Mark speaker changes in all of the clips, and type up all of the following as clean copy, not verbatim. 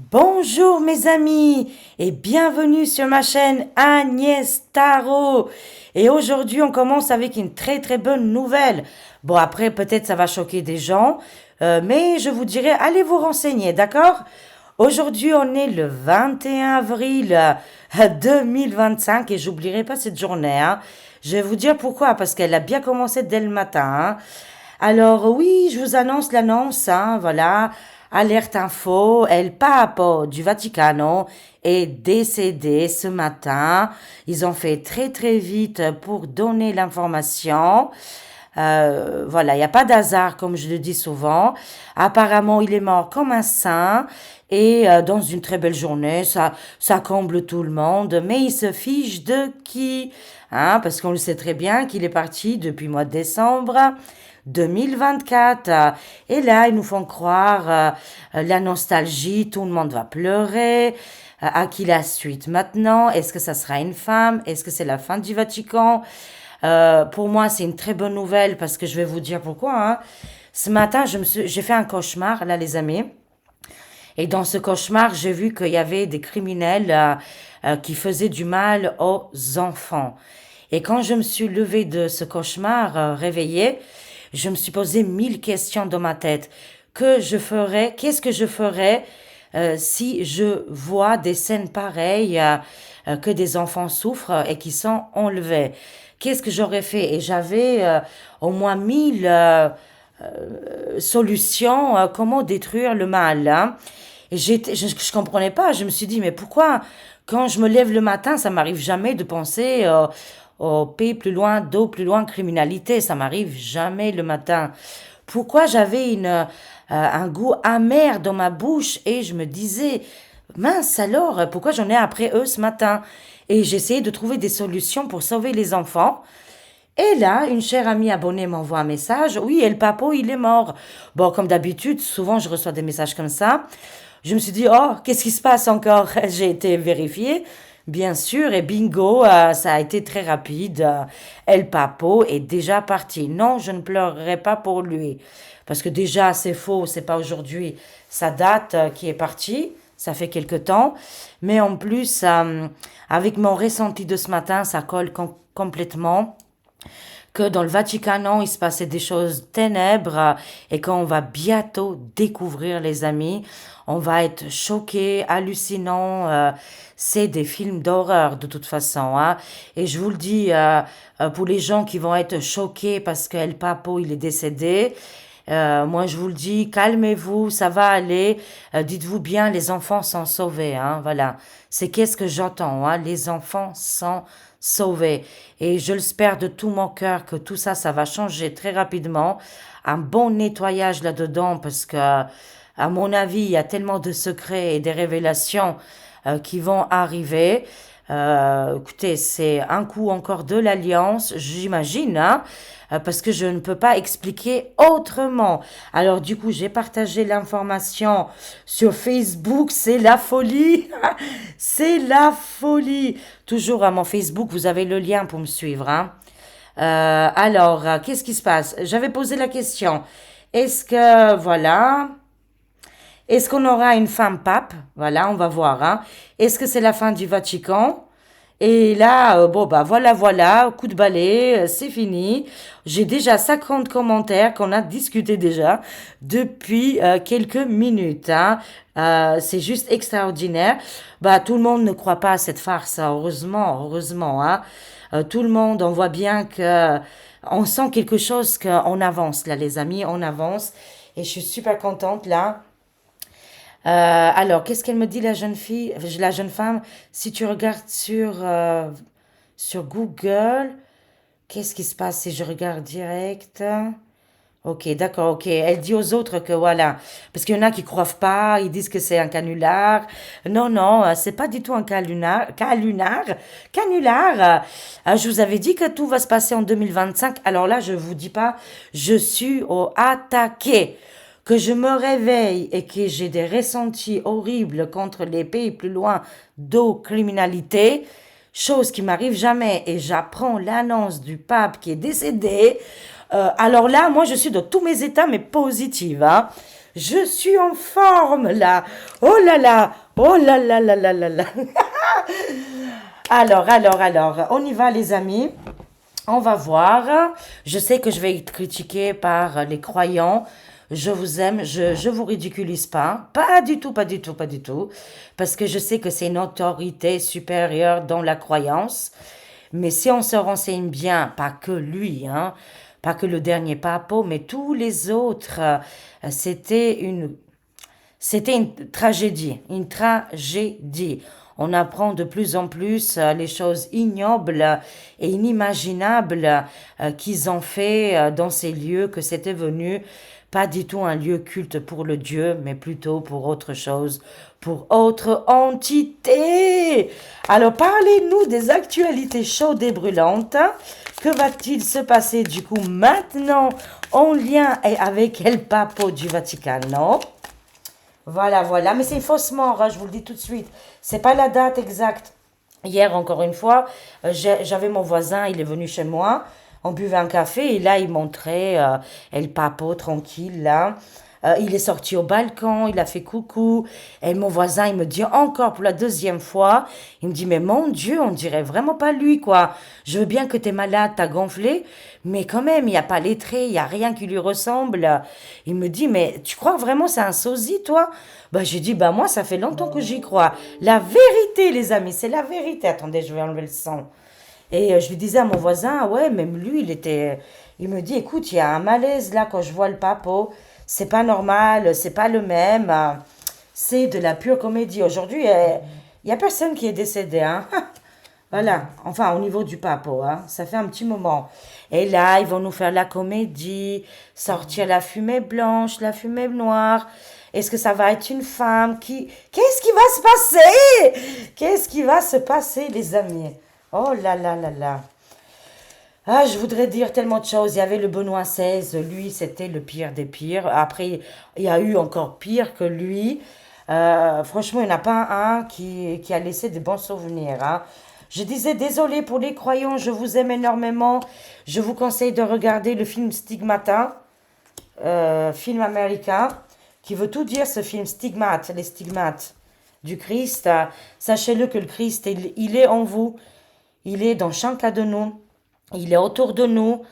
Speaker 1: Bonjour mes amis et bienvenue sur ma chaîne Agnès Tarot. Et aujourd'hui on commence avec une très très bonne nouvelle. Bon après peut-être ça va choquer des gens, mais je vous dirai allez vous renseigner, d'accord? Aujourd'hui on est le 21 avril 2025 et j'oublierai pas cette journée, hein. Je vais vous dire pourquoi, parce qu'elle a bien commencé dès le matin, hein. Alors oui, je vous annonce l'annonce, hein, voilà. Alerte info, El Papa du Vaticano est décédé ce matin. Ils ont fait très très vite pour donner l'information. Voilà, il n'y a pas d'hasard comme je le dis souvent. Apparemment, il est mort comme un saint et dans une très belle journée, ça comble tout le monde. Mais il se fiche de qui? Hein, parce qu'on le sait très bien qu'il est parti depuis le mois de décembre 2024. Et là, ils nous font croire la nostalgie, tout le monde va pleurer. À qui la suite maintenant? Est-ce que ça sera une femme? Est-ce que c'est la fin du Vatican? Pour moi, c'est une très bonne nouvelle parce que je vais vous dire pourquoi, hein. Ce matin, j'ai fait un cauchemar, là, les amis. Et dans ce cauchemar, j'ai vu qu'il y avait des criminels qui faisaient du mal aux enfants. Et quand je me suis levée de ce cauchemar, réveillée, je me suis posé 1000 questions dans ma tête. Qu'est-ce que je ferais si je vois des scènes pareilles, que des enfants souffrent et qui sont enlevés? Qu'est-ce que j'aurais fait? Et j'avais au moins 1000 solutions, comment détruire le mal, hein. Et je comprenais pas. Je me suis dit, mais pourquoi, quand je me lève le matin, ça m'arrive jamais de penser au P plus loin, Do plus loin, criminalité. Ça m'arrive jamais le matin. Pourquoi j'avais un goût amer dans ma bouche et je me disais, mince alors, pourquoi j'en ai après eux ce matin? Et j'essayais de trouver des solutions pour sauver les enfants. Et là, une chère amie abonnée m'envoie un message. Oui, El Papo, il est mort. Bon, comme d'habitude, souvent je reçois des messages comme ça. Je me suis dit, oh, qu'est-ce qui se passe encore? J'ai été vérifiée, bien sûr, et bingo, ça a été très rapide. El Papo est déjà parti. Non, je ne pleurerai pas pour lui. Parce que déjà, c'est faux, c'est pas aujourd'hui. Ça date qui est parti. Ça fait quelque temps. Mais en plus, avec mon ressenti de ce matin, ça colle complètement que dans le Vatican, il se passait des choses ténèbres et qu'on va bientôt découvrir, les amis. On va être choqués, hallucinants. C'est des films d'horreur de toute façon, hein. Et je vous le dis, pour les gens qui vont être choqués parce que El Papo, il est décédé, moi, je vous le dis, calmez-vous, ça va aller. Dites-vous bien, les enfants sont sauvés, hein, voilà. C'est qu'est-ce que j'entends, hein, les enfants sont sauvés. Et je l'espère de tout mon cœur que tout ça, ça va changer très rapidement. Un bon nettoyage là-dedans, parce que, à mon avis, il y a tellement de secrets et des révélations qui vont arriver. Écoutez, c'est un coup encore de l'Alliance, j'imagine, hein, parce que je ne peux pas expliquer autrement. Alors du coup, j'ai partagé l'information sur Facebook, c'est la folie, c'est la folie. Toujours à mon Facebook, vous avez le lien pour me suivre, hein. Qu'est-ce qui se passe? J'avais posé la question. Est-ce que, voilà, est-ce qu'on aura une femme pape? Voilà, on va voir, hein. Est-ce que c'est la fin du Vatican? Et là, bon, bah voilà, coup de balai, c'est fini. J'ai déjà 50 commentaires qu'on a discuté déjà depuis quelques minutes, hein. C'est juste extraordinaire. Bah, tout le monde ne croit pas à cette farce, hein, heureusement, heureusement, hein. Tout le monde, on voit bien que on sent quelque chose, qu'on avance, là, les amis, on avance. Et je suis super contente, là. Qu'est-ce qu'elle me dit, la jeune fille, la jeune femme? Si tu regardes sur Google, qu'est-ce qui se passe si je regarde direct? Ok, d'accord, ok. Elle dit aux autres que voilà, parce qu'il y en a qui croient pas, ils disent que c'est un canular. Non, non, c'est pas du tout un canular. Je vous avais dit que tout va se passer en 2025. Alors là, je vous dis pas, je suis au attaqué. Que je me réveille et que j'ai des ressentis horribles contre les pays plus loin d'eau criminalité, chose qui m'arrive jamais, et j'apprends l'annonce du pape qui est décédé. Alors là, moi, je suis dans tous mes états, mais positive, hein. Je suis en forme là. Oh là là. Oh là là là là là là. Alors, on y va les amis. On va voir. Je sais que je vais être critiquée par les croyants. Je vous aime, je vous ridiculise pas. Pas du tout, pas du tout, pas du tout. Parce que je sais que c'est une autorité supérieure dans la croyance. Mais si on se renseigne bien, pas que lui, hein, pas que le dernier pape, mais tous les autres, c'était c'était une tragédie, une tragédie. On apprend de plus en plus les choses ignobles et inimaginables qu'ils ont fait dans ces lieux, que c'était venu pas du tout un lieu culte pour le Dieu, mais plutôt pour autre chose, pour autre entité. Alors parlez-nous des actualités chaudes et brûlantes. Que va-t-il se passer du coup maintenant en lien avec El Papo du Vaticano? Voilà, voilà. Mais c'est faussement, hein, je vous le dis tout de suite. C'est pas la date exacte. Hier, encore une fois, j'avais mon voisin, il est venu chez moi. On buvait un café et là, il montrait El Papo tranquille, là. Il est sorti au balcon, il a fait coucou. Et mon voisin, il me dit encore pour la deuxième fois, il me dit, mais mon Dieu, on dirait vraiment pas lui, quoi. Je veux bien que t'es malade, t'as gonflé, mais quand même, il n'y a pas les traits, il n'y a rien qui lui ressemble. Il me dit, mais tu crois vraiment c'est un sosie, toi? Bah, j'ai dit, bah, moi, ça fait longtemps que j'y crois. La vérité, les amis, c'est la vérité. Attendez, je vais enlever le son. Et je lui disais à mon voisin, ah ouais, même lui, il me dit, écoute, il y a un malaise là quand je vois le papo. C'est pas normal, c'est pas le même. C'est de la pure comédie. Aujourd'hui, il y a personne qui est décédé, hein. Voilà, enfin au niveau du papo, hein, ça fait un petit moment. Et là, ils vont nous faire la comédie, sortir la fumée blanche, la fumée noire. Est-ce que ça va être une femme qui... Qu'est-ce qui va se passer? Qu'est-ce qui va se passer, les amis? Oh là là là là. Ah, je voudrais dire tellement de choses. Il y avait le Benoît XVI, lui, c'était le pire des pires. Après, il y a eu encore pire que lui. Franchement, il n'y en a pas un qui a laissé de bons souvenirs, hein. Je disais, désolé pour les croyants, je vous aime énormément. Je vous conseille de regarder le film Stigmata, film américain, qui veut tout dire, ce film Stigmate, les stigmates du Christ. Sachez-le que le Christ, il est en vous, il est dans chacun de nous. Il est autour de nous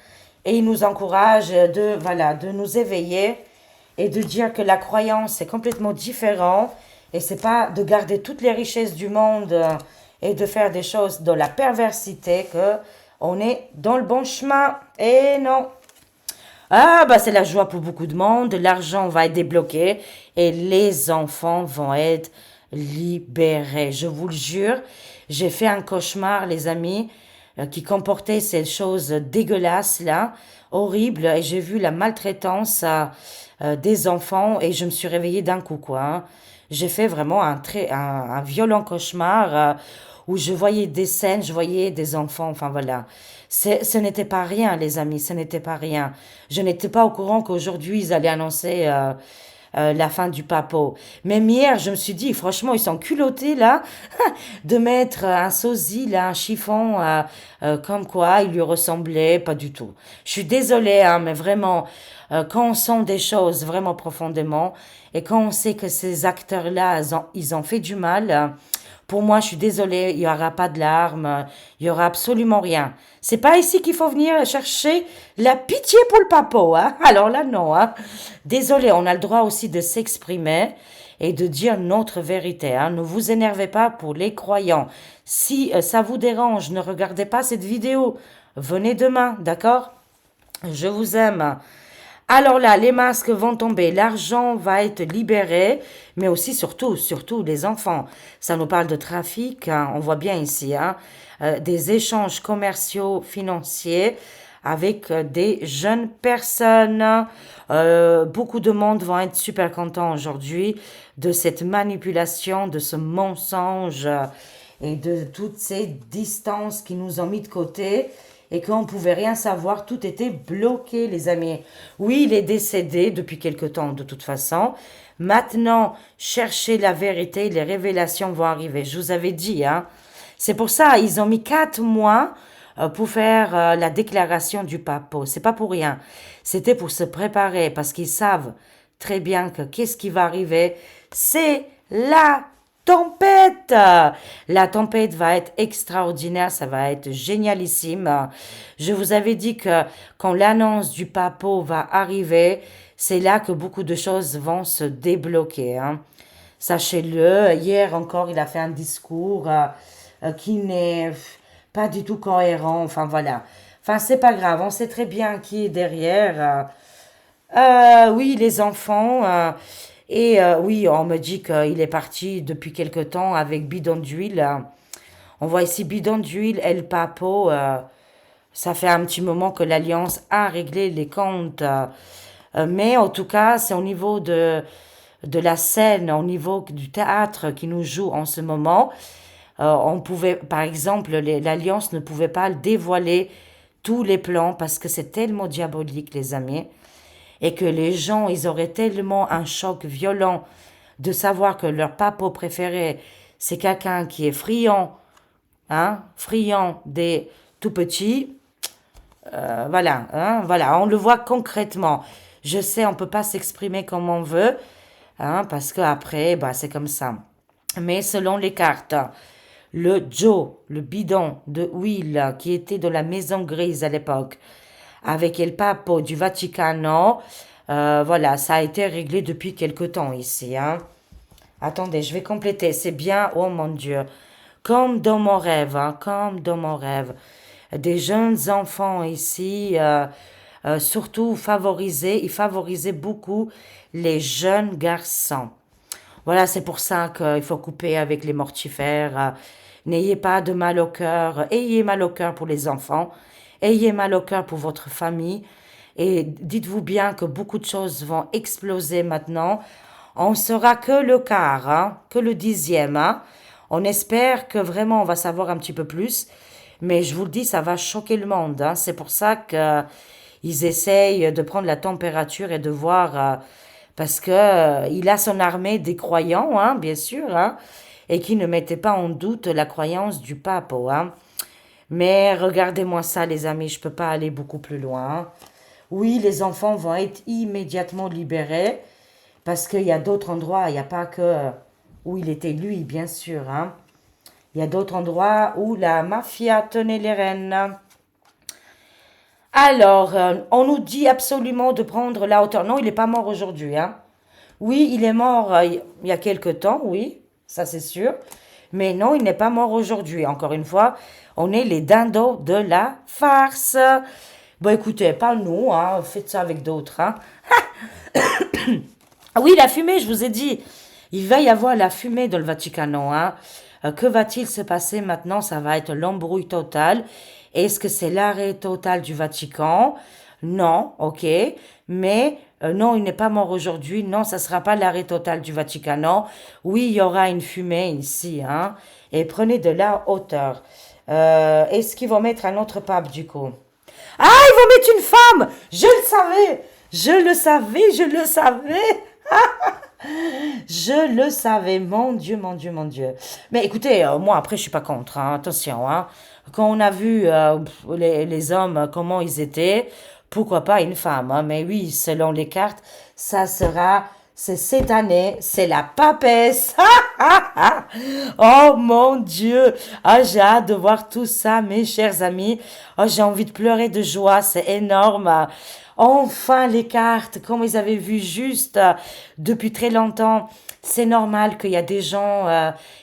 Speaker 1: et il nous encourage voilà, de nous éveiller et de dire que la croyance est complètement différente et c'est pas de garder toutes les richesses du monde et de faire des choses dans la perversité que on est dans le bon chemin. Et non. Ah, bah c'est la joie pour beaucoup de monde, l'argent va être débloqué et les enfants vont être libérés. Je vous le jure, j'ai fait un cauchemar, les amis, qui comportait ces choses dégueulasses là, horribles, et j'ai vu la maltraitance des enfants et je me suis réveillée d'un coup, quoi, hein. J'ai fait vraiment un violent cauchemar où je voyais des scènes, je voyais des enfants, enfin voilà. Ce n'était pas rien, les amis, ce n'était pas rien. Je n'étais pas au courant qu'aujourd'hui, ils allaient annoncer la fin du papo. Même hier, je me suis dit, franchement, ils sont culottés, là, de mettre un sosie, là, un chiffon, comme quoi il lui ressemblait, pas du tout. Je suis désolée, hein, mais vraiment, quand on sent des choses vraiment profondément, et quand on sait que ces acteurs-là, ils ont fait du mal, pour moi, je suis désolée, il n'y aura pas de larmes, il n'y aura absolument rien. C'est pas ici qu'il faut venir chercher la pitié pour le papo, hein. Alors là, non, hein. Désolée, on a le droit aussi de s'exprimer et de dire notre vérité, hein. Ne vous énervez pas pour les croyants. Si ça vous dérange, ne regardez pas cette vidéo. Venez demain, d'accord? Je vous aime. Alors là, les masques vont tomber, l'argent va être libéré, mais aussi surtout les enfants. Ça nous parle de trafic, hein, on voit bien ici, hein, des échanges commerciaux financiers avec des jeunes personnes. Beaucoup de monde vont être super contents aujourd'hui de cette manipulation, de ce mensonge et de toutes ces distances qui nous ont mis de côté et qu'on ne pouvait rien savoir, tout était bloqué, les amis. Oui, il est décédé depuis quelque temps, de toute façon. Maintenant, cherchez la vérité, les révélations vont arriver. Je vous avais dit, hein. C'est pour ça, ils ont mis 4 mois pour faire la déclaration du pape. C'est pas pour rien. C'était pour se préparer, parce qu'ils savent très bien que qu'est-ce qui va arriver? C'est la tempête. La tempête va être extraordinaire, ça va être génialissime. Je vous avais dit que quand l'annonce du papeau va arriver, c'est là que beaucoup de choses vont se débloquer, hein. Sachez-le, hier encore, il a fait un discours qui n'est pas du tout cohérent. Enfin, voilà. Enfin, c'est pas grave, on sait très bien qui est derrière. Oui, les enfants. Oui, on me dit qu'il est parti depuis quelque temps avec bidon d'huile. On voit ici bidon d'huile et le papeau. Ça fait un petit moment que l'Alliance a réglé les comptes. Mais en tout cas, c'est au niveau de la scène, au niveau du théâtre qui nous joue en ce moment. On pouvait, par exemple, l'Alliance ne pouvait pas dévoiler tous les plans parce que c'est tellement diabolique, les amis, et que les gens, ils auraient tellement un choc violent de savoir que leur papo préféré, c'est quelqu'un qui est friand, hein, friand des tout petits. Voilà, hein, voilà, on le voit concrètement. Je sais, on peut pas s'exprimer comme on veut, hein, parce que après, bah, c'est comme ça. Mais selon les cartes, le Joe, le bidon de Will, qui était de la Maison Grise à l'époque, avec El Papo du Vaticano, voilà, ça a été réglé depuis quelque temps ici, hein. Attendez, je vais compléter. C'est bien, oh mon Dieu. Comme dans mon rêve, hein, comme dans mon rêve. Des jeunes enfants ici, surtout favorisés, ils favorisaient beaucoup les jeunes garçons. Voilà, c'est pour ça qu'il faut couper avec les mortifères. N'ayez pas de mal au cœur. Ayez mal au cœur pour les enfants. Ayez mal au cœur pour votre famille. Et dites-vous bien que beaucoup de choses vont exploser maintenant. On ne sera que le quart, hein, que le dixième, hein. On espère que vraiment on va savoir un petit peu plus. Mais je vous le dis, ça va choquer le monde, hein. C'est pour ça qu'ils essayent de prendre la température et de voir, parce que il a son armée des croyants, hein, bien sûr, hein, et qui ne mettaient pas en doute la croyance du pape, hein. Mais regardez-moi ça, les amis, je peux pas aller beaucoup plus loin. Oui, les enfants vont être immédiatement libérés, parce qu'il y a d'autres endroits, il n'y a pas que où il était lui, bien sûr, hein. Il y a d'autres endroits où la mafia tenait les rênes. Alors, on nous dit absolument de prendre la hauteur. Non, il n'est pas mort aujourd'hui, hein. Oui, il est mort il y a quelque temps, oui, ça c'est sûr. Mais non, il n'est pas mort aujourd'hui. Encore une fois, on est les dindos de la farce. Bon, écoutez, pas nous, hein, faites ça avec d'autres, hein. Ah oui, la fumée, je vous ai dit. Il va y avoir la fumée dans le Vaticano, hein. Que va-t-il se passer maintenant? Ça va être l'embrouille totale. Est-ce que c'est l'arrêt total du Vatican? Non, ok. Mais non, il n'est pas mort aujourd'hui. Non, ça ne sera pas l'arrêt total du Vaticano. Oui, il y aura une fumée ici, hein. Et prenez de la hauteur. Est-ce qu'ils vont mettre un autre pape du coup? Ah, ils vont mettre une femme! Je le savais! Je le savais, je le savais! Je le savais, mon Dieu, mon Dieu, mon Dieu. Mais écoutez, moi après je suis pas contre, hein, attention, hein. Quand on a vu les hommes, comment ils étaient, pourquoi pas une femme, hein. Mais oui, selon les cartes, ça sera, c'est cette année, c'est la papesse. Oh mon Dieu, ah, j'ai hâte de voir tout ça, mes chers amis. Oh, j'ai envie de pleurer de joie, c'est énorme. Enfin, les cartes, comme ils avaient vu juste depuis très longtemps. C'est normal qu'il y a des gens,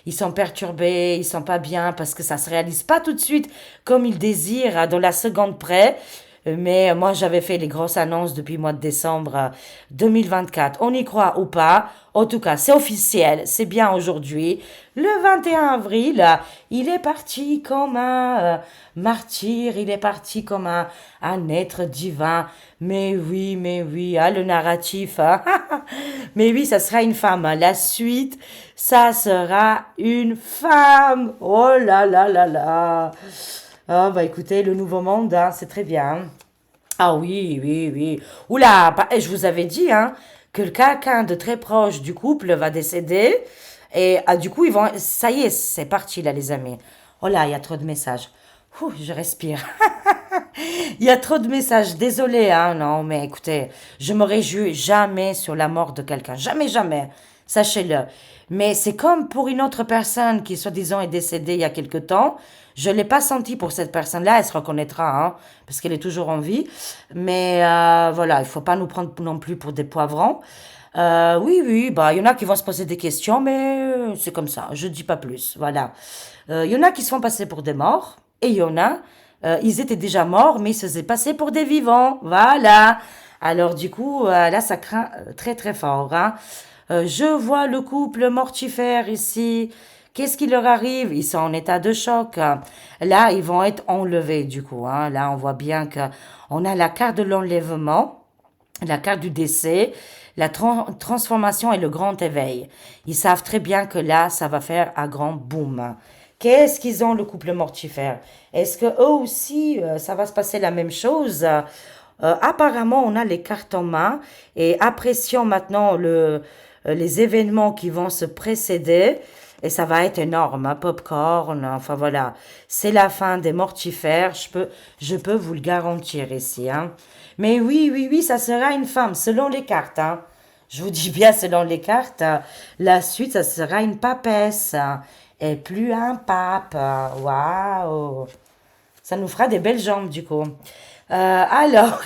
Speaker 1: ils sont perturbés, ils sont pas bien parce que ça se réalise pas tout de suite comme ils désirent dans la seconde près. Mais moi, j'avais fait les grosses annonces depuis le mois de décembre 2024. On y croit ou pas. En tout cas, c'est officiel. C'est bien aujourd'hui. Le 21 avril, il est parti comme un martyr. Il est parti comme un être divin. Mais oui, ah, le narratif, hein. Mais oui, ça sera une femme, hein. La suite, ça sera une femme. Oh là là là là. Ah, bah écoutez, le nouveau monde, hein, c'est très bien. Ah oui, oui, oui. Oula, je vous avais dit, hein, que quelqu'un de très proche du couple va décéder. Et du coup, ils vont. Ça y est, c'est parti là, les amis. Oh là, il y a trop de messages. Ouh, je respire. Il y a trop de messages. Désolé, hein. Non, mais écoutez, je me réjouis jamais sur la mort de quelqu'un. Jamais, jamais. Sachez-le. Mais c'est comme pour une autre personne qui, soi-disant, est décédée il y a quelque temps. Je l'ai pas senti pour cette personne-là. Elle se reconnaîtra, hein, parce qu'elle est toujours en vie. Mais voilà, il faut pas nous prendre non plus pour des poivrons. Oui, oui, bah, il y en a qui vont se poser des questions, mais c'est comme ça. Je dis pas plus. Voilà. Il y en a qui se font passer pour des morts, et il y en a, ils étaient déjà morts, mais ils se faisaient passer pour des vivants. Voilà. Alors du coup, là, ça craint très très fort, hein. Je vois le couple mortifère ici. Qu'est-ce qui leur arrive? Ils sont en état de choc. Là, ils vont être enlevés du coup, hein. Là, on voit bien que on a la carte de l'enlèvement, la carte du décès, la transformation et le grand éveil. Ils savent très bien que là, ça va faire un grand boom. Qu'est-ce qu'ils ont, le couple mortifère? Est-ce que eux aussi, ça va se passer la même chose? Apparemment, on a les cartes en main et apprécions maintenant les événements qui vont se précéder. Et ça va être énorme, hein, popcorn, enfin voilà. C'est la fin des mortifères, je peux vous le garantir ici, hein. Mais oui, oui, oui, ça sera une femme, selon les cartes, hein. Je vous dis bien, selon les cartes, la suite, ça sera une papesse, hein, et plus un pape. Waouh! Ça nous fera des belles jambes, du coup. Alors,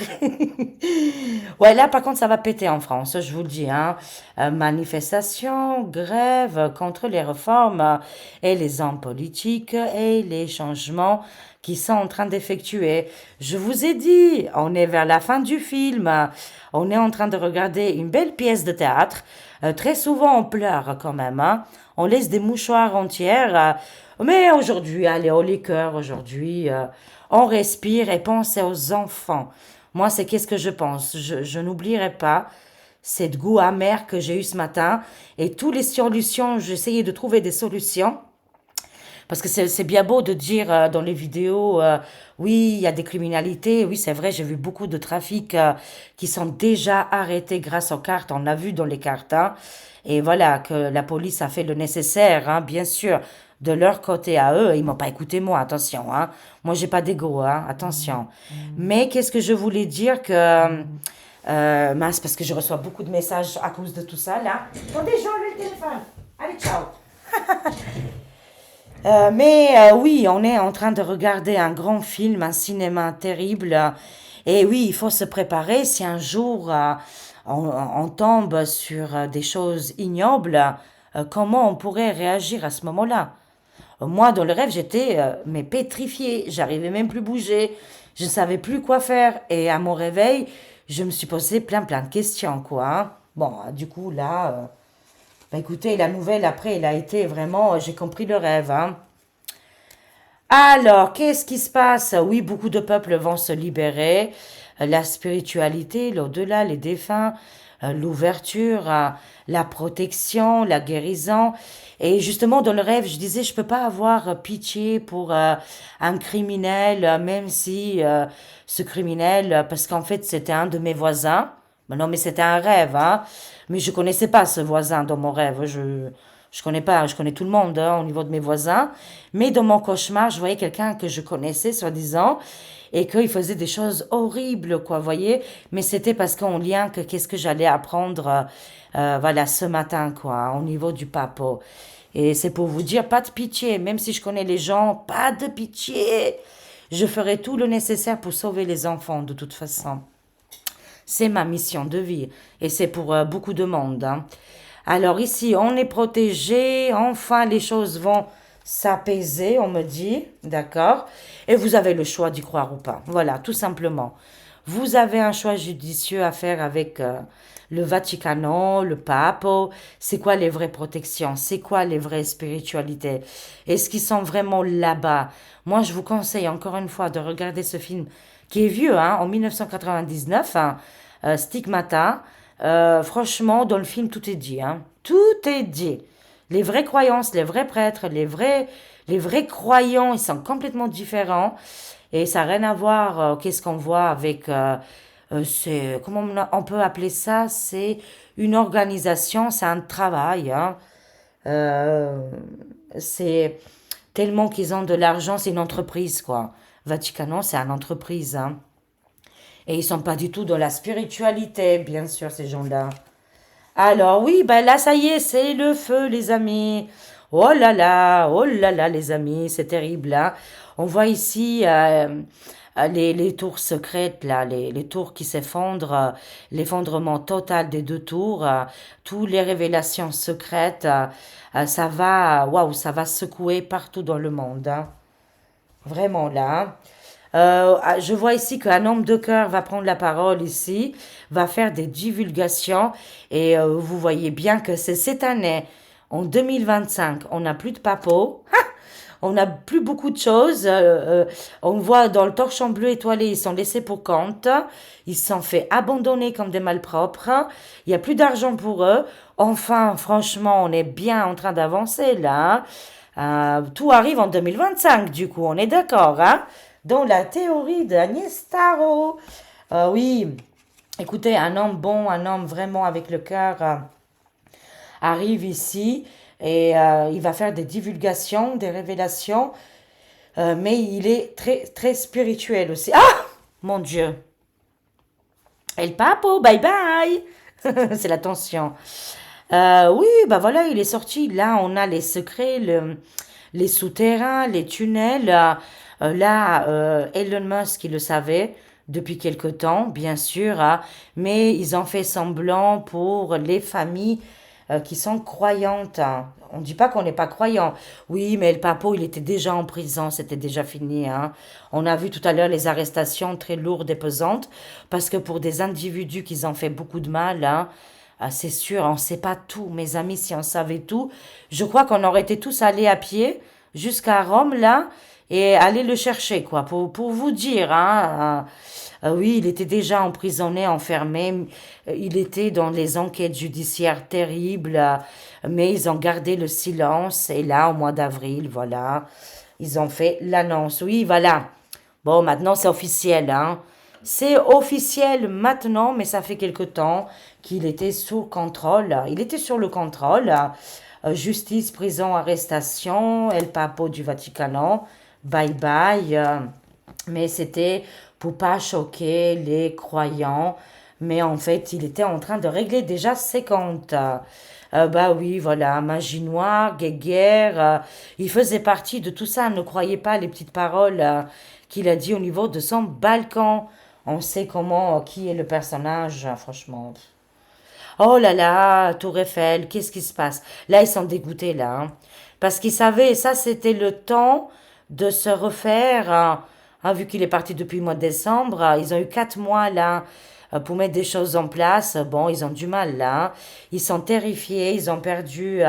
Speaker 1: ouais, là, par contre, ça va péter en France, je vous le dis, hein. Manifestations, grèves contre les réformes et les hommes politiques et les changements qui sont en train d'effectuer. Je vous ai dit, on est vers la fin du film. On est en train de regarder une belle pièce de théâtre. Très souvent, on pleure quand même, hein. On laisse des mouchoirs entières. Mais aujourd'hui, allez, au liqueur, aujourd'hui, on respire et pense aux enfants. Moi, c'est qu'est-ce que je pense. Je n'oublierai pas cette goût amer que j'ai eu ce matin et toutes les solutions. J'essayais de trouver des solutions. Parce que c'est bien beau de dire dans les vidéos, oui, il y a des criminalités. Oui, c'est vrai, j'ai vu beaucoup de trafics qui sont déjà arrêtés grâce aux cartes. On l'a vu dans les cartes, hein. Et voilà, que la police a fait le nécessaire, hein, bien sûr, de leur côté à eux. Ils m'ont pas écouté, moi, attention, hein. Moi, j'ai pas d'ego, hein, attention. Mais qu'est-ce que je voulais dire que... mince, parce que je reçois beaucoup de messages à cause de tout ça, là. Attendez, j'enlève le téléphone. Allez, ciao. Mais oui, on est en train de regarder un grand film, un cinéma terrible. Et oui, il faut se préparer si un jour on tombe sur des choses ignobles, comment on pourrait réagir à ce moment-là? Moi, dans le rêve, j'étais mais pétrifiée. J'arrivais même plus bouger. Je ne savais plus quoi faire. Et à mon réveil, je me suis posé plein de questions, quoi, hein. Bon, du coup, là, bah écoutez, la nouvelle, après, elle a été vraiment, j'ai compris le rêve, hein. Alors, qu'est-ce qui se passe? Oui, beaucoup de peuples vont se libérer. La spiritualité, l'au-delà, les défunts, l'ouverture, la protection, la guérison. Et justement, dans le rêve, je disais, je peux pas avoir pitié pour un criminel, même si ce criminel, parce qu'en fait, c'était un de mes voisins. Mais non, mais c'était un rêve, hein. Mais je connaissais pas ce voisin dans mon rêve. Je connais pas, je connais tout le monde, hein, au niveau de mes voisins. Mais dans mon cauchemar, je voyais quelqu'un que je connaissais, soi-disant, et qu'il faisait des choses horribles, quoi, vous voyez. Mais c'était parce qu'en lien que qu'est-ce que j'allais apprendre, voilà, ce matin, quoi, au niveau du papo. Et c'est pour vous dire, pas de pitié, même si je connais les gens, pas de pitié. Je ferai tout le nécessaire pour sauver les enfants, de toute façon. C'est ma mission de vie et c'est pour beaucoup de monde, hein. Alors ici, on est protégé, enfin les choses vont s'apaiser, on me dit, d'accord? Et vous avez le choix d'y croire ou pas. Voilà, tout simplement. Vous avez un choix judicieux à faire avec le Vaticano, le pape. C'est quoi les vraies protections? C'est quoi les vraies spiritualités? Est-ce qu'ils sont vraiment là-bas? Moi, je vous conseille encore une fois de regarder ce film qui est vieux, hein, en 1999, hein, Stigmata. Franchement, dans le film, tout est dit, hein. Tout est dit. Les vraies croyances, les vrais prêtres, les vrais croyants, ils sont complètement différents. Et ça n'a rien à voir, qu'est-ce qu'on voit avec, comment on peut appeler ça? C'est une organisation, c'est un travail, hein. Euh, c'est tellement qu'ils ont de l'argent, c'est une entreprise, quoi. Vatican, c'est une entreprise, hein. Et ils sont pas du tout dans la spiritualité, bien sûr, ces gens-là. Alors oui, ben là, ça y est, c'est le feu, les amis. Oh là là, les amis, c'est terrible, hein. On voit ici les tours secrètes, là, les tours qui s'effondrent, l'effondrement total des deux tours, toutes les révélations secrètes, ça va, waouh, ça va secouer partout dans le monde, hein. Vraiment là. Je vois ici qu'un homme de cœur va prendre la parole ici, va faire des divulgations et vous voyez bien que c'est cette année, en 2025, on n'a plus de papos, on n'a plus beaucoup de choses. On voit dans le torchon bleu étoilé, ils sont laissés pour compte, ils se sont fait abandonner comme des malpropres, il n'y a plus d'argent pour eux. Enfin, franchement, on est bien en train d'avancer là, hein. Tout arrive en 2025, du coup, on est d'accord, hein? Dans la théorie d'Agnès Tarot. Oui, écoutez, un homme bon, un homme vraiment avec le cœur arrive ici et il va faire des divulgations, des révélations, mais il est très, très spirituel aussi. Ah, mon Dieu! El Papo, bye bye! C'est la tension. Oui, bah voilà, il est sorti. Là, on a les secrets, les souterrains, les tunnels. Là, Elon Musk, il le savait depuis quelque temps, bien sûr, hein, mais ils ont fait semblant pour les familles qui sont croyantes, hein. On ne dit pas qu'on n'est pas croyant. Oui, mais le papo, il était déjà en prison, c'était déjà fini, hein. On a vu tout à l'heure les arrestations très lourdes et pesantes, parce que pour des individus qui ont fait beaucoup de mal, hein, c'est sûr, on ne sait pas tout, mes amis, si on savait tout, je crois qu'on aurait été tous allés à pied jusqu'à Rome, là, et aller le chercher, quoi, pour vous dire, hein. Oui, il était déjà emprisonné, enfermé, il était dans les enquêtes judiciaires terribles, mais ils ont gardé le silence, et là, au mois d'avril, voilà, ils ont fait l'annonce. Oui, voilà. Bon, maintenant, c'est officiel, hein. C'est officiel maintenant, mais ça fait quelque temps qu'il était sous contrôle. Il était sur le contrôle. Justice, prison, arrestation, El Papo du Vatican, bye bye. Mais c'était pour pas choquer les croyants. Mais en fait, il était en train de régler déjà ses comptes. Bah oui, voilà, magie noire, guéguerre, il faisait partie de tout ça. Ne croyez pas les petites paroles qu'il a dit au niveau de son balcon. On sait comment, qui est le personnage, franchement. Oh là là, Tour Eiffel, qu'est-ce qui se passe? Là, ils sont dégoûtés, là, hein. Parce qu'ils savaient, ça, c'était le temps de se refaire, hein, vu qu'il est parti depuis le mois de décembre. Ils ont eu 4 mois, là, pour mettre des choses en place. Bon, ils ont du mal, là, hein. Ils sont terrifiés, ils ont perdu,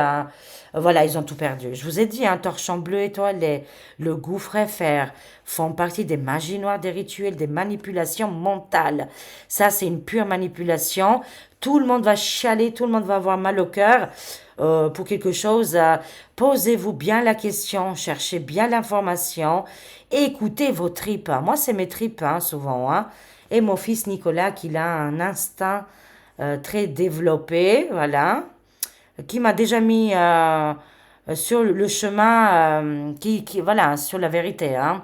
Speaker 1: voilà, ils ont tout perdu. Je vous ai dit, un torchon bleu étoilé, le gouffre Eiffel font partie des magies noires, des rituels, des manipulations mentales. Ça, c'est une pure manipulation. Tout le monde va chialer, tout le monde va avoir mal au cœur pour quelque chose. Posez-vous bien la question, cherchez bien l'information, écoutez vos tripes. Moi, c'est mes tripes, hein, souvent, hein. Et mon fils Nicolas, qui a un instinct très développé, voilà, qui m'a déjà mis sur le chemin, voilà, sur la vérité, hein.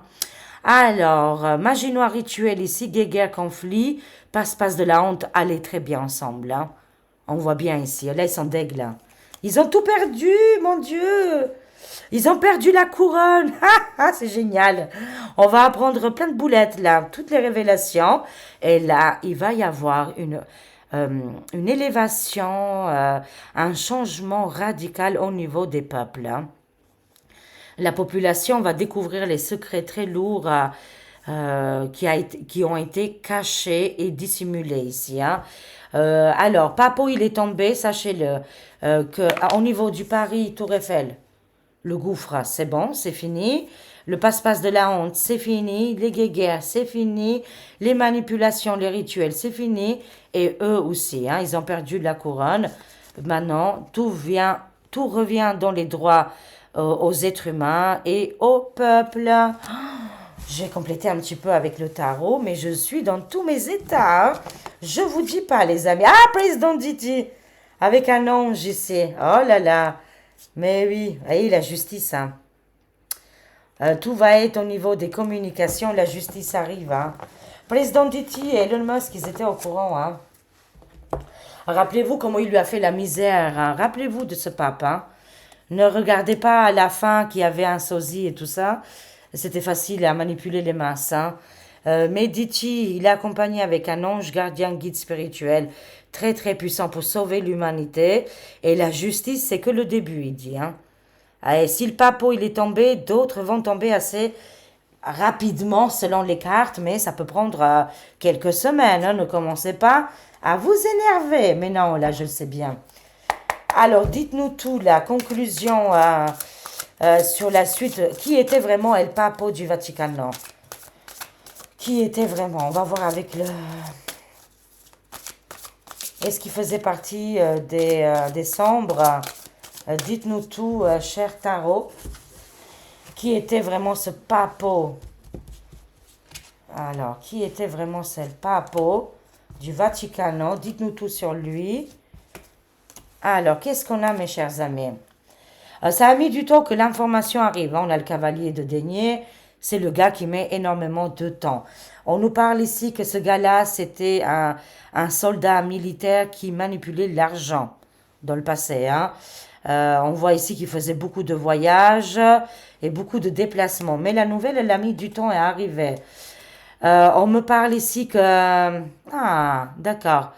Speaker 1: Alors, magie noire rituel ici, guéguerre, conflit, passe-passe de la honte, allez très bien ensemble, hein. On voit bien ici, là ils sont deg là. Ils ont tout perdu, mon Dieu. Ils ont perdu la couronne. Ah, c'est génial. On va apprendre plein de boulettes là, toutes les révélations. Et là, il va y avoir euh, une élévation, un changement radical au niveau des peuples, hein. La population va découvrir les secrets très lourds qui ont été cachés et dissimulés ici, hein. Alors, Papo, il est tombé, sachez-le, au niveau du Paris, Tour Eiffel, le gouffre, c'est bon, c'est fini. Le passe-passe de la honte, c'est fini. Les guéguerres, c'est fini. Les manipulations, les rituels, c'est fini. Et eux aussi, hein, ils ont perdu la couronne. Maintenant, tout revient dans les droits aux êtres humains et au peuple. J'ai complété un petit peu avec le tarot, mais je suis dans tous mes états, hein. Je vous dis pas, les amis. Ah, président Didi, avec un ange ici. Oh là là. Mais oui, voyez la justice, hein. Tout va être au niveau des communications, la justice arrive. Hein. Président Diti et Elon Musk, ils étaient au courant. Hein. Rappelez-vous comment il lui a fait la misère. Hein. Rappelez-vous de ce pape. Hein. Ne regardez pas à la fin qu'il y avait un sosie et tout ça. C'était facile à manipuler les masses. Hein. Medici, il est accompagné avec un ange gardien guide spirituel très très puissant pour sauver l'humanité. Et la justice, c'est que le début, il dit. Hein. Et si le papeau il est tombé, d'autres vont tomber assez rapidement selon les cartes, mais ça peut prendre quelques semaines. Hein. Ne commencez pas à vous énerver. Mais non, là, je le sais bien. Alors, dites-nous tout, la conclusion sur la suite. Qui était vraiment El Papo du Vatican? Qui était vraiment? On va voir avec le... Est-ce qu'il faisait partie des sombres? Dites-nous tout, cher Tarot. Qui était vraiment ce Papo? Alors, qui était vraiment ce Papo du Vaticano? Dites-nous tout sur lui. Alors, qu'est-ce qu'on a, mes chers amis? Ça a mis du temps que l'information arrive. On a le cavalier de denier. C'est le gars qui met énormément de temps. On nous parle ici que ce gars-là, c'était un soldat militaire qui manipulait l'argent dans le passé. Hein. On voit ici qu'il faisait beaucoup de voyages et beaucoup de déplacements. Mais la nouvelle, elle a mis du temps à arriver. On me parle ici que... Ah, d'accord.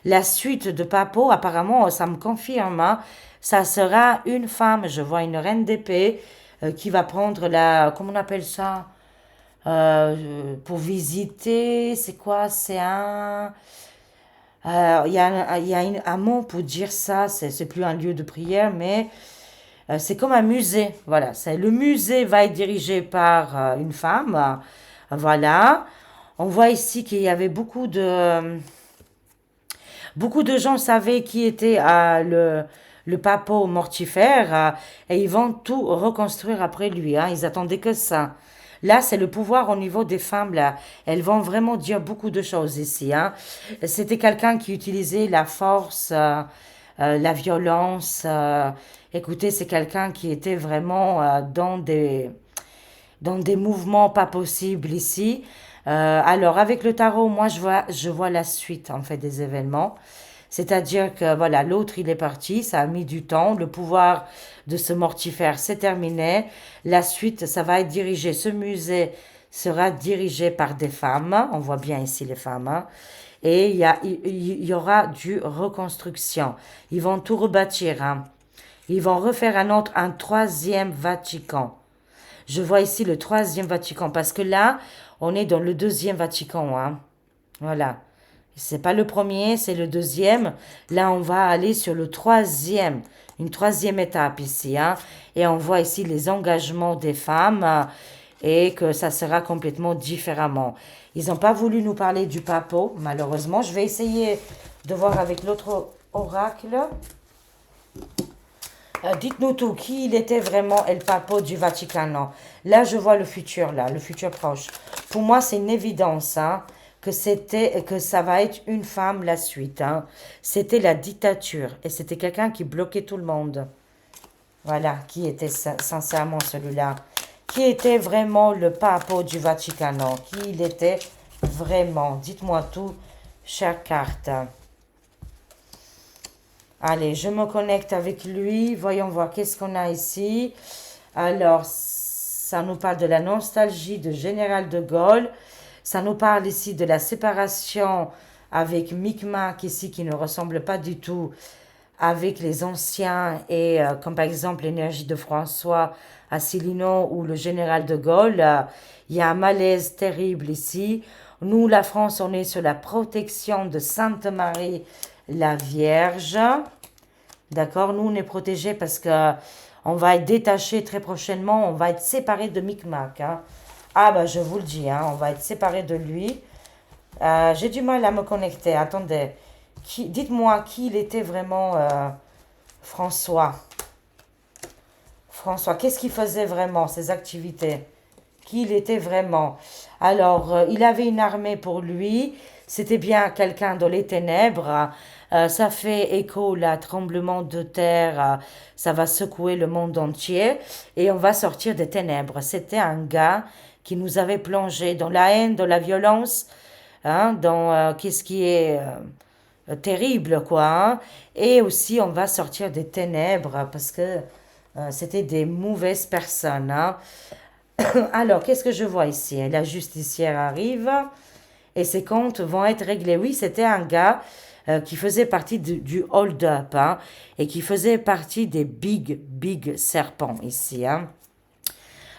Speaker 1: La suite de Papo, apparemment, ça me confirme. Hein, ça sera une femme. Je vois une reine d'épée qui va prendre la... Comment on appelle ça? Pour visiter. C'est quoi? C'est un... Il y a un mot pour dire ça. C'est plus un lieu de prière, mais c'est comme un musée. Voilà. Le musée va être dirigé par une femme. Voilà. On voit ici qu'il y avait beaucoup de gens savaient qui était le papo mortifère et ils vont tout reconstruire après lui. Hein. Ils attendaient que ça. Là, c'est le pouvoir au niveau des femmes. Là. Elles vont vraiment dire beaucoup de choses ici. Hein. C'était quelqu'un qui utilisait la force, la violence. Écoutez, c'est quelqu'un qui était vraiment dans des mouvements pas possibles ici. Alors, avec le tarot, moi, je vois la suite, en fait, des événements. C'est-à-dire que, voilà, l'autre, il est parti, ça a mis du temps, le pouvoir de ce mortifère, c'est terminé. La suite, ça va être dirigé, ce musée sera dirigé par des femmes, on voit bien ici les femmes, hein. Et il y aura du reconstruction. Ils vont tout rebâtir, hein. Ils vont refaire un troisième Vatican. Je vois ici le troisième Vatican parce que là, on est dans le deuxième Vatican. Hein. Voilà. C'est pas le premier, c'est le deuxième. Là, on va aller sur le troisième, une troisième étape ici. Hein. Et on voit ici les engagements des femmes et que ça sera complètement différemment. Ils n'ont pas voulu nous parler du papo, malheureusement. Je vais essayer de voir avec l'autre oracle. Dites-nous tout, qui il était vraiment El Papo du Vaticano? Là, je vois le futur, là, le futur proche. Pour moi, c'est une évidence, hein, que ça va être une femme la suite. Hein. C'était la dictature et c'était quelqu'un qui bloquait tout le monde. Voilà, qui était sincèrement celui-là? Qui était vraiment le Papo du Vaticano? Qui il était vraiment? Dites-moi tout, chère carte. Allez, je me connecte avec lui. Voyons voir qu'est-ce qu'on a ici. Alors, ça nous parle de la nostalgie de Général de Gaulle. Ça nous parle ici de la séparation avec Micmac ici qui ne ressemble pas du tout avec les anciens et comme par exemple l'énergie de François Asselineau ou le Général de Gaulle. Il y a un malaise terrible ici. Nous, la France, on est sur la protection de Sainte Marie la Vierge. D'accord? Nous, on est protégés parce que on va être détachés très prochainement. On va être séparés de Micmac. Hein. Ah, bah, je vous le dis, hein, on va être séparés de lui. J'ai du mal à me connecter. Attendez. Dites-moi qui il était vraiment, François. François, qu'est-ce qu'il faisait vraiment, ses activités? Qui il était vraiment? Alors, il avait une armée pour lui. C'était bien quelqu'un dans les ténèbres. Ça fait écho, là, tremblement de terre, ça va secouer le monde entier et on va sortir des ténèbres. C'était un gars qui nous avait plongé dans la haine, dans la violence, hein, dans qu'est-ce qui est terrible, quoi, hein. Et aussi, on va sortir des ténèbres parce que c'était des mauvaises personnes, hein. Alors, qu'est-ce que je vois ici? La justicière arrive et ses comptes vont être réglés. Oui, c'était un gars qui faisait partie du hold-up, hein, et qui faisait partie des big serpents ici, hein.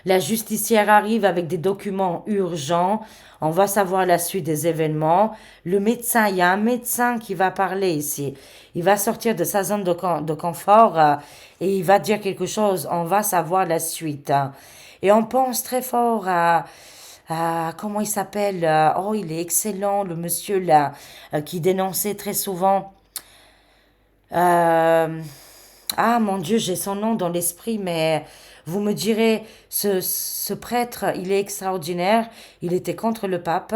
Speaker 1: La justicière arrive avec des documents urgents. On va savoir la suite des événements. Le médecin, il y a un médecin qui va parler ici. Il va sortir de sa zone de confort et il va dire quelque chose. On va savoir la suite, hein. Et on pense très fort comment il s'appelle. Oh, il est excellent, le monsieur là, qui dénonçait très souvent. Euh, ah mon Dieu, j'ai son nom dans l'esprit, mais vous me direz, ce prêtre, il est extraordinaire. Il était contre le pape,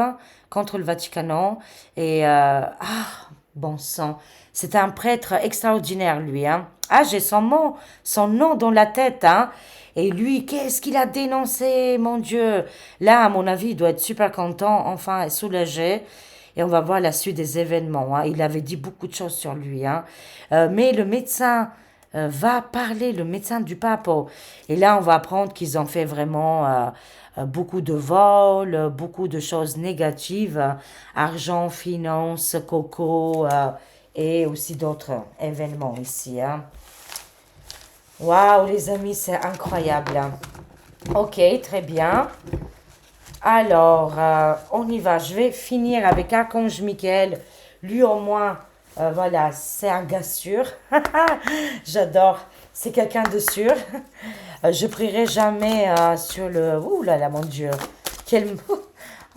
Speaker 1: contre le Vatican. Et bon sang, c'est un prêtre extraordinaire, lui, hein. Ah, j'ai son nom dans la tête, hein. Et lui, qu'est-ce qu'il a dénoncé, mon Dieu. Là, à mon avis, il doit être super content, enfin soulagé. Et on va voir la suite des événements, hein. Il avait dit beaucoup de choses sur lui, hein. Mais le médecin va parler, le médecin du pape. Oh. Et là, on va apprendre qu'ils ont fait vraiment beaucoup de vols, beaucoup de choses négatives, argent, finance, coco, et aussi d'autres événements ici, hein. Waouh, les amis, c'est incroyable, hein. Ok, très bien. Alors, on y va. Je vais finir avec Archange Michael. Lui, au moins, voilà, c'est un gars sûr. J'adore. C'est quelqu'un de sûr. Je prierai jamais sur le... Ouh là là, mon Dieu. Quel...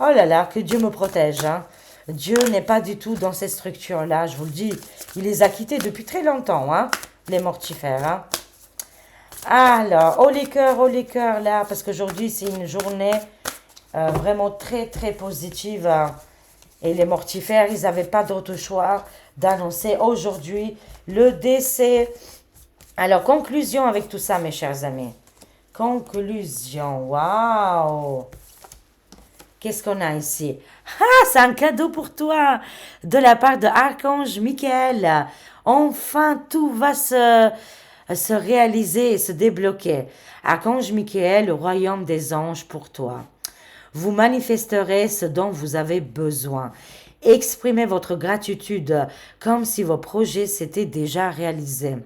Speaker 1: Oh là là, que Dieu me protège, hein. Dieu n'est pas du tout dans ces structures-là, je vous le dis. Il les a quittés depuis très longtemps, hein, les mortifères, hein. Alors, oh les cœurs, là, parce qu'aujourd'hui, c'est une journée vraiment très, très positive, hein. Et les mortifères, ils n'avaient pas d'autre choix d'annoncer aujourd'hui le décès. Alors, conclusion avec tout ça, mes chers amis. Conclusion, waouh! Qu'est-ce qu'on a ici? Ah, c'est un cadeau pour toi de la part de Archange Michael. Enfin, tout va se réaliser et se débloquer. Archange Michael, le royaume des anges pour toi. Vous manifesterez ce dont vous avez besoin. Exprimez votre gratitude comme si vos projets s'étaient déjà réalisés.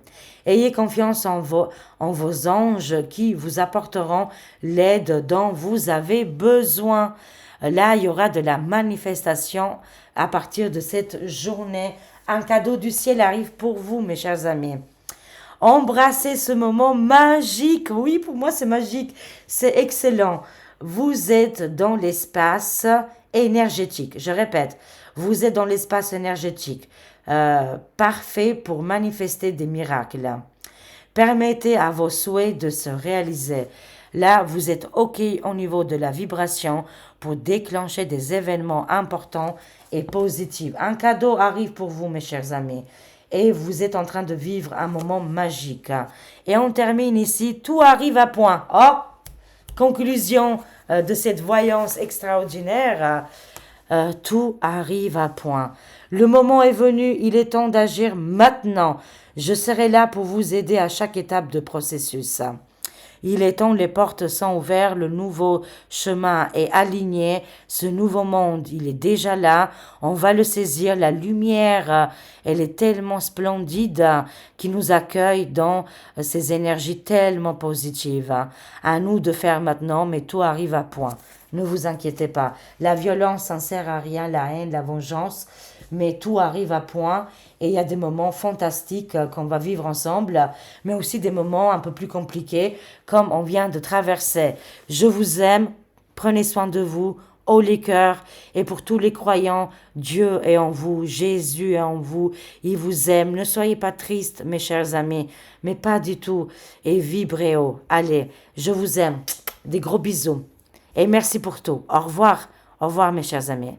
Speaker 1: Ayez confiance en vos anges qui vous apporteront l'aide dont vous avez besoin. Là, il y aura de la manifestation à partir de cette journée. Un cadeau du ciel arrive pour vous, mes chers amis. Embrassez ce moment magique. Oui, pour moi, c'est magique. C'est excellent. Vous êtes dans l'espace énergétique. Je répète, vous êtes dans l'espace énergétique. Parfait pour manifester des miracles. Permettez à vos souhaits de se réaliser. Là, vous êtes OK au niveau de la vibration pour déclencher des événements importants et positifs. Un cadeau arrive pour vous, mes chers amis. Et vous êtes en train de vivre un moment magique. Et on termine ici. Tout arrive à point. Oh, conclusion de cette voyance extraordinaire. Tout arrive à point. Le moment est venu. Il est temps d'agir maintenant. Je serai là pour vous aider à chaque étape de processus. Il est temps, les portes sont ouvertes, le nouveau chemin est aligné, ce nouveau monde, il est déjà là, on va le saisir, la lumière, elle est tellement splendide qui nous accueille dans ces énergies tellement positives. À nous de faire maintenant, mais tout arrive à point. Ne vous inquiétez pas. La violence ne sert à rien, la haine, la vengeance, mais tout arrive à point et il y a des moments fantastiques qu'on va vivre ensemble, mais aussi des moments un peu plus compliqués comme on vient de traverser. Je vous aime, prenez soin de vous, haut les cœurs, et pour tous les croyants, Dieu est en vous, Jésus est en vous, il vous aime. Ne soyez pas tristes, mes chers amis, mais pas du tout, et vibrez haut. Allez, je vous aime. Des gros bisous. Et merci pour tout. Au revoir mes chers amis.